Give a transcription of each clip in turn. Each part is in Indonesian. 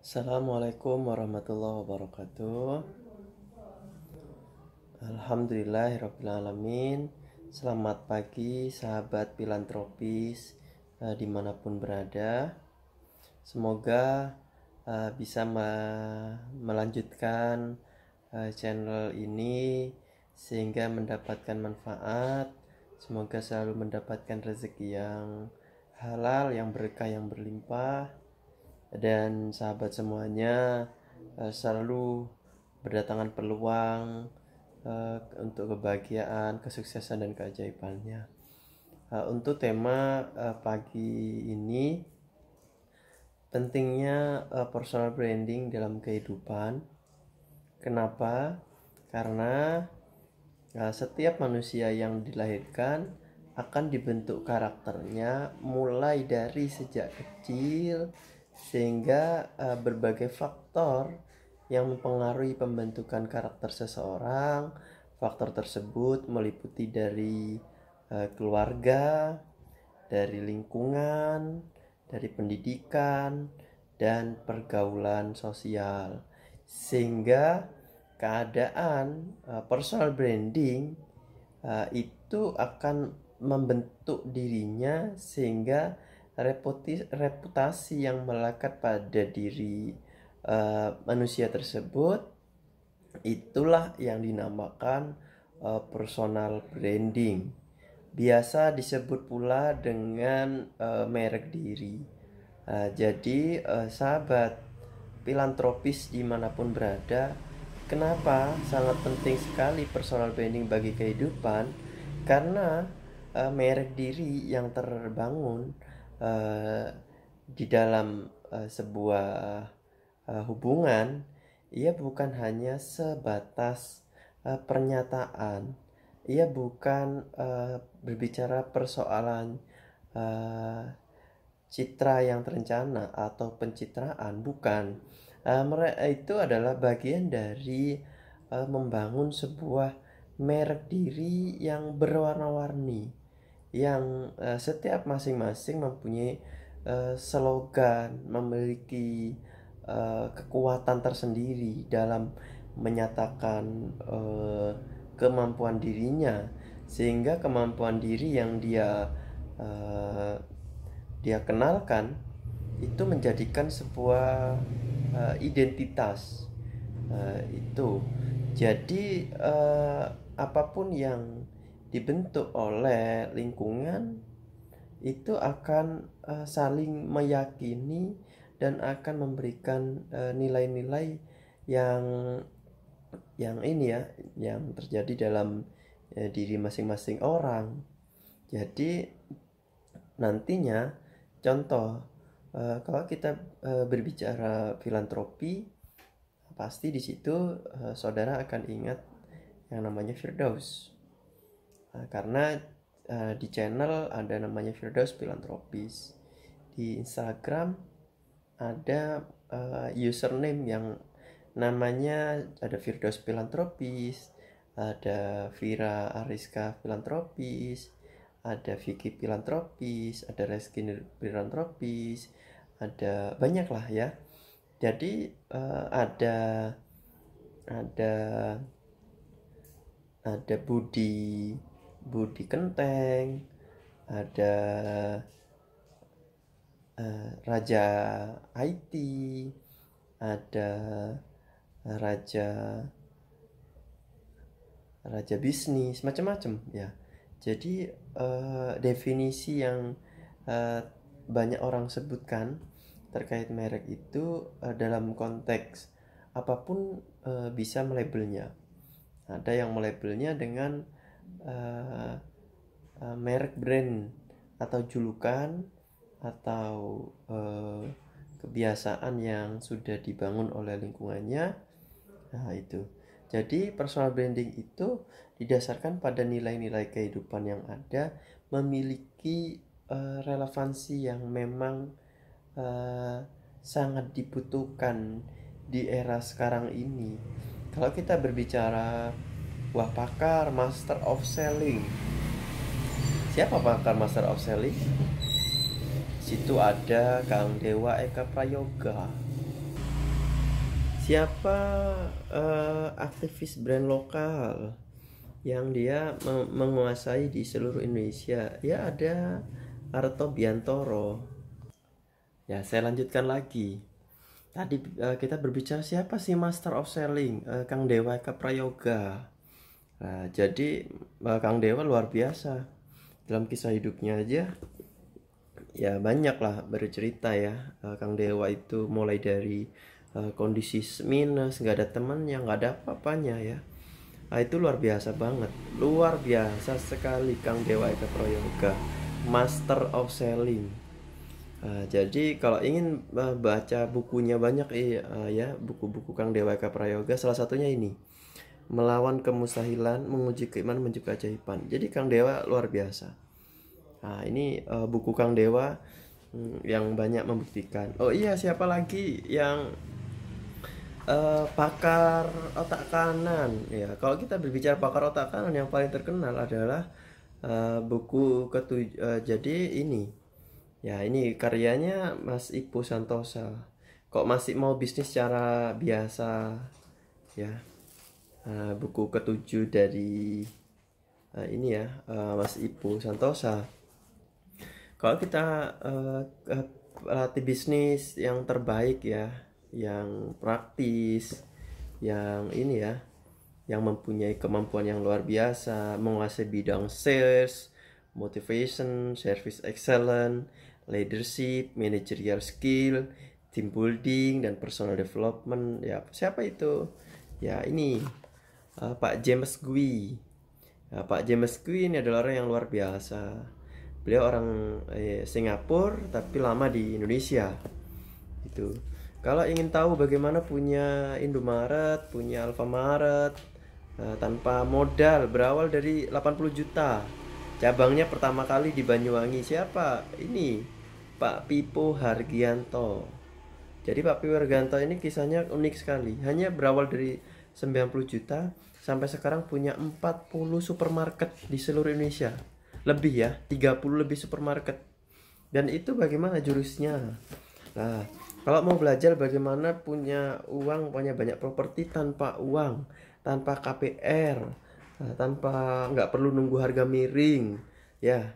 Assalamualaikum warahmatullahi wabarakatuh. Alhamdulillahirrabbilalamin. Selamat pagi sahabat filantropis dimanapun berada. Semoga bisa melanjutkan channel ini sehingga mendapatkan manfaat. Semoga selalu mendapatkan rezeki yang halal, yang berkah, yang berlimpah. Dan sahabat semuanya selalu berdatangan peluang untuk kebahagiaan, kesuksesan, dan keajaibannya. Untuk tema pagi ini, pentingnya personal branding dalam kehidupan. Kenapa? Karena setiap manusia yang dilahirkan akan dibentuk karakternya mulai dari sejak kecil, sehingga berbagai faktor yang mempengaruhi pembentukan karakter seseorang. Faktor tersebut meliputi dari keluarga, dari lingkungan, dari pendidikan, dan pergaulan sosial, sehingga keadaan personal branding itu akan membentuk dirinya, sehingga reputasi yang melekat pada diri manusia tersebut itulah yang dinamakan personal branding. Biasa disebut pula dengan merek diri. Jadi sahabat filantropis dimanapun berada, kenapa sangat penting sekali personal branding bagi kehidupan? Karena merek diri yang terbangun di dalam sebuah hubungan, ia bukan hanya sebatas pernyataan. Ia bukan berbicara persoalan citra yang terencana atau pencitraan, bukan. Mereka itu adalah bagian dari membangun sebuah merek diri yang berwarna-warni, yang setiap masing-masing mempunyai slogan, memiliki kekuatan tersendiri dalam menyatakan kemampuan dirinya, sehingga kemampuan diri yang dia kenalkan itu menjadikan sebuah identitas itu. Jadi apapun yang dibentuk oleh lingkungan itu akan saling meyakini dan akan memberikan nilai-nilai yang ini ya, yang terjadi dalam diri masing-masing orang. Jadi nantinya, contoh, kalau kita berbicara filantropi, pasti di situ saudara akan ingat yang namanya Firdaus. Karena di channel ada namanya Firdaus Filantropis. Di Instagram ada username yang namanya ada Firdaus Filantropis, ada Vira Ariska Filantropis, ada Vicky Filantropis, ada Reski Filantropis, ada banyak lah ya. Jadi ada Budi Kenteng, ada Raja IT, ada Raja bisnis, macam-macam ya. Jadi definisi yang banyak orang sebutkan terkait merek itu dalam konteks apapun bisa melabelnya. Ada yang melabelnya dengan merek brand atau julukan atau kebiasaan yang sudah dibangun oleh lingkungannya. Nah itu. Jadi personal branding itu didasarkan pada nilai-nilai kehidupan yang ada, memiliki relevansi yang memang sangat dibutuhkan di era sekarang ini. Kalau kita berbicara wah pakar master of selling, siapa pakar master of selling? Situ ada Kang Dewa Eka Prayoga, Siapa aktivis brand lokal yang dia menguasai di seluruh Indonesia? Ya ada Arto Biantoro. Ya saya lanjutkan lagi. Tadi kita berbicara siapa sih Master of Selling? Kang Dewa Prayoga. Nah, jadi Kang Dewa luar biasa. Dalam kisah hidupnya aja ya banyak lah bercerita ya. Kang Dewa itu mulai dari kondisi minus, nggak ada teman yang nggak ada apa-apanya ya. Nah, itu luar biasa banget, luar biasa sekali Kang Dewa Eka Prayoga, Master of Selling. Jadi kalau ingin baca bukunya banyak ya, buku-buku Kang Dewa Eka Prayoga, salah satunya ini, Melawan Kemustahilan, Menguji Keimanan, Menuju Keajaiban. Jadi Kang Dewa luar biasa. Nah, ini buku Kang Dewa yang banyak membuktikan. Oh iya, siapa lagi yang pakar otak kanan? Ya, kalau kita berbicara pakar otak kanan, yang paling terkenal adalah buku jadi ini. Ya, ini karyanya Mas Ibu Santosa. Kok masih mau bisnis secara biasa? Ya, buku ketujuh dari ini ya, Mas Ibu Santosa. Kalau kita latih bisnis yang terbaik ya, yang praktis, yang ini ya, yang mempunyai kemampuan yang luar biasa, menguasai bidang sales, motivation, service excellence, leadership, managerial skill, team building, dan personal development. Ya, siapa itu? Ya, ini Pak James Gui. Nah, Pak James Gui ini adalah orang yang luar biasa. Beliau orang Singapura tapi lama di Indonesia. Itu. Kalau ingin tahu bagaimana punya Indomaret, punya Alfamaret tanpa modal, berawal dari 80 juta. Cabangnya pertama kali di Banyuwangi. Siapa? Ini Pak Pipo Hargianto. Jadi Pak Pipo Hargianto ini kisahnya unik sekali. Hanya berawal dari 90 juta sampai sekarang punya 40 supermarket di seluruh Indonesia. Lebih ya, 30 lebih supermarket. Dan itu bagaimana jurusnya? Nah, kalau mau belajar bagaimana punya uang, punya banyak properti tanpa uang, tanpa KPR, tanpa nggak perlu nunggu harga miring, ya.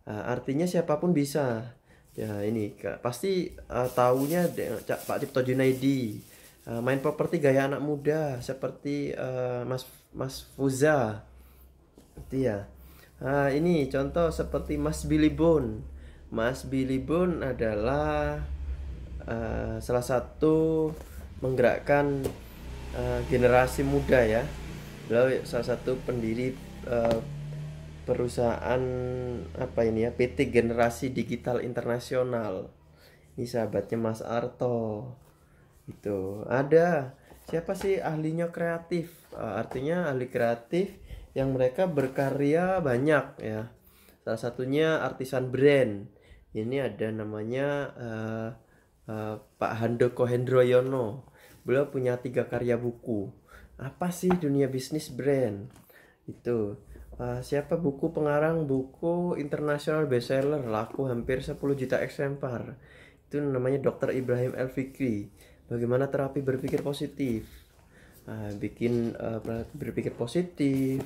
Artinya siapapun bisa. Ya ini pasti taunya Pak Cipto Junaidi. Main properti gaya anak muda seperti Mas Fuza, itu ya. Ini contoh seperti Mas Billy Bone. Mas Billy Bone adalah salah satu menggerakkan generasi muda ya. Beliau salah satu pendiri perusahaan apa ini ya, PT Generasi Digital Internasional. Ini sahabatnya Mas Arto. Itu ada siapa sih ahlinya kreatif? Artinya ahli kreatif yang mereka berkarya banyak ya. Salah satunya artisan brand. Ini ada namanya Pak Handoko Hendroyono. Beliau punya 3 karya buku. Apa sih dunia bisnis brand? Itu. Siapa buku pengarang buku internasional bestseller laku hampir 10 juta eksemplar. Itu namanya Dr. Ibrahim El Fikri. Bagaimana terapi berpikir positif. Bikin berpikir positif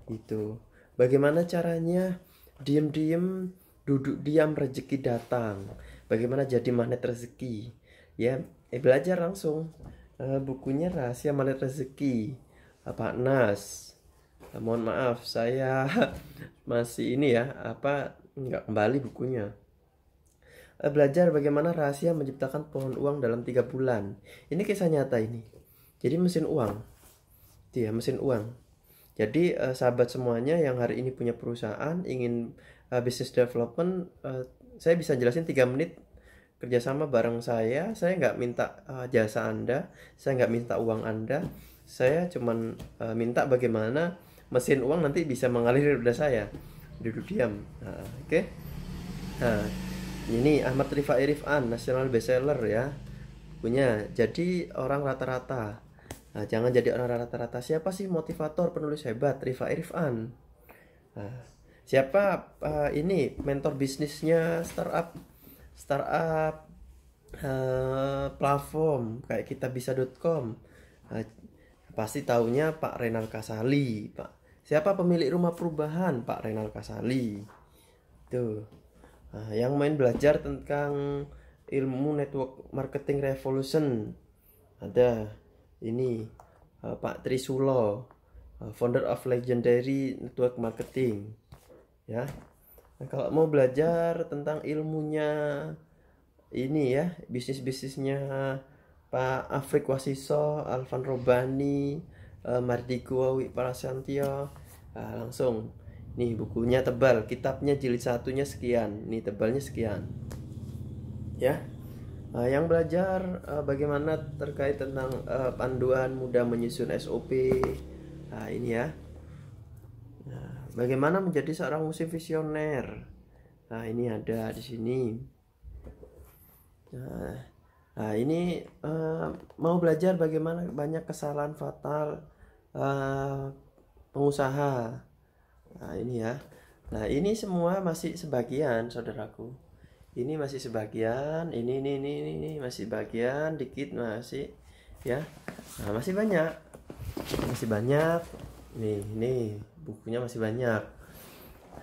itu. Bagaimana caranya diam-diam duduk diam rezeki datang. Bagaimana jadi magnet rezeki. Ya, belajar langsung. Bukunya Rahasia Magnet Rezeki. Pak Nas. Mohon maaf saya masih ini ya, nggak kembali bukunya. Belajar bagaimana rahasia menciptakan pohon uang dalam 3 bulan. Ini kisah nyata ini. Jadi mesin uang. Itu ya, mesin uang. Jadi sahabat semuanya yang hari ini punya perusahaan, ingin business development, saya bisa jelasin 3 menit kerjasama bareng saya nggak minta jasa Anda, saya nggak minta uang Anda, saya cuman minta bagaimana mesin uang nanti bisa mengalir pada saya. Duduk diam. Oke. Nah, ini Ahmad Rifai Rifan, nasional bestseller ya punya. Jadi orang rata-rata. Nah, jangan jadi orang rata-rata. Siapa sih motivator penulis hebat? Rifai Rifan. Nah, siapa ini mentor bisnisnya startup platform kayak kitabisa.com. Pasti taunya Pak Renal Kasali. Siapa pemilik rumah perubahan? Pak Renal Kasali. Tuh. Yang main belajar tentang ilmu network marketing revolution, ada ini Pak Trisulo, founder of legendary network marketing, ya. Nah, kalau mau belajar tentang ilmunya ini ya, bisnisnya Pak Afrik Wasiso, Alvan Robani, Mardiko Wawi Prasantyo, langsung nih, bukunya tebal, kitabnya jilid satunya sekian, nih tebalnya sekian, ya. Yang belajar bagaimana terkait tentang panduan mudah menyusun SOP, ini ya. Bagaimana menjadi seorang musik visioner, ini ada di sini. Nah, ini mau belajar bagaimana banyak kesalahan fatal pengusaha. Nah, ini ya. Nah, ini semua masih sebagian, saudaraku. Ini masih sebagian, ini masih bagian dikit masih, ya. Nah, masih banyak. Masih banyak. Nih, bukunya masih banyak.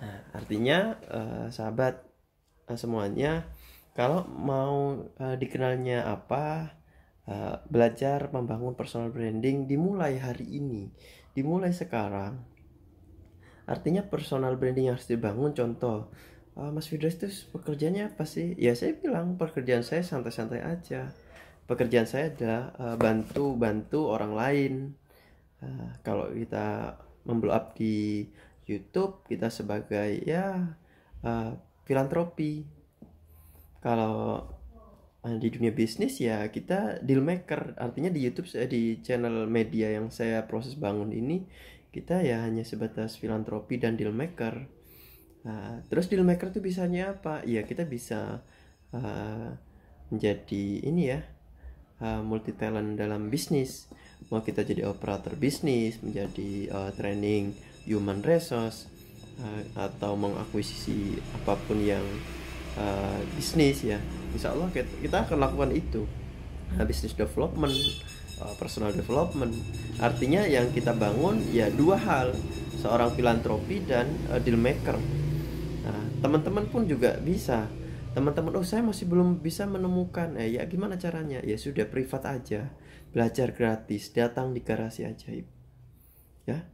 Nah, artinya sahabat semuanya, kalau mau dikenalnya apa, belajar membangun personal branding dimulai hari ini, dimulai sekarang. Artinya personal branding yang harus dibangun, contoh, Mas Fidras itu pekerjaannya apa sih? Ya saya bilang pekerjaan saya santai-santai aja. Pekerjaan saya adalah bantu orang lain. Kalau kita memblow up di YouTube, kita sebagai ya filantropi. Kalau di dunia bisnis ya kita deal maker. Artinya di YouTube, di channel media yang saya proses bangun ini, kita ya hanya sebatas filantropi dan deal maker. Terus deal maker itu bisanya apa? Ya kita bisa menjadi ini ya, multi talent dalam bisnis. Mau kita jadi operator bisnis, menjadi training human resource, atau mengakuisisi apapun yang bisnis ya, insya Allah kita akan lakukan itu. Business development, personal development. Artinya yang kita bangun ya dua hal, seorang filantropi dan deal maker. Nah, teman-teman pun juga bisa. Teman-teman, saya masih belum bisa menemukan. Ya gimana caranya? Ya sudah, privat aja, belajar gratis, datang di Garasi Ajaib. Ya,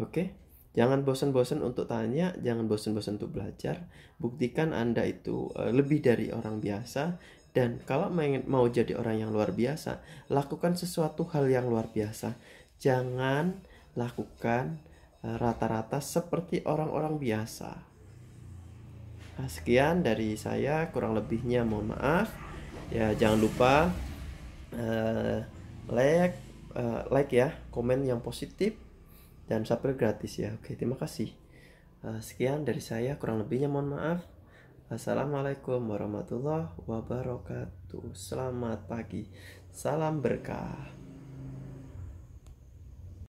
oke. Jangan bosan-bosan untuk tanya, jangan bosan-bosan untuk belajar. Buktikan Anda itu lebih dari orang biasa. Dan kalau mau jadi orang yang luar biasa, lakukan sesuatu hal yang luar biasa. Jangan lakukan rata-rata seperti orang-orang biasa. Sekian dari saya, kurang lebihnya mohon maaf. Ya, jangan lupa like ya, komen yang positif, dan subscribe gratis ya. Oke, terima kasih. Sekian dari saya, kurang lebihnya mohon maaf. Assalamualaikum warahmatullahi wabarakatuh. Selamat pagi, salam berkah.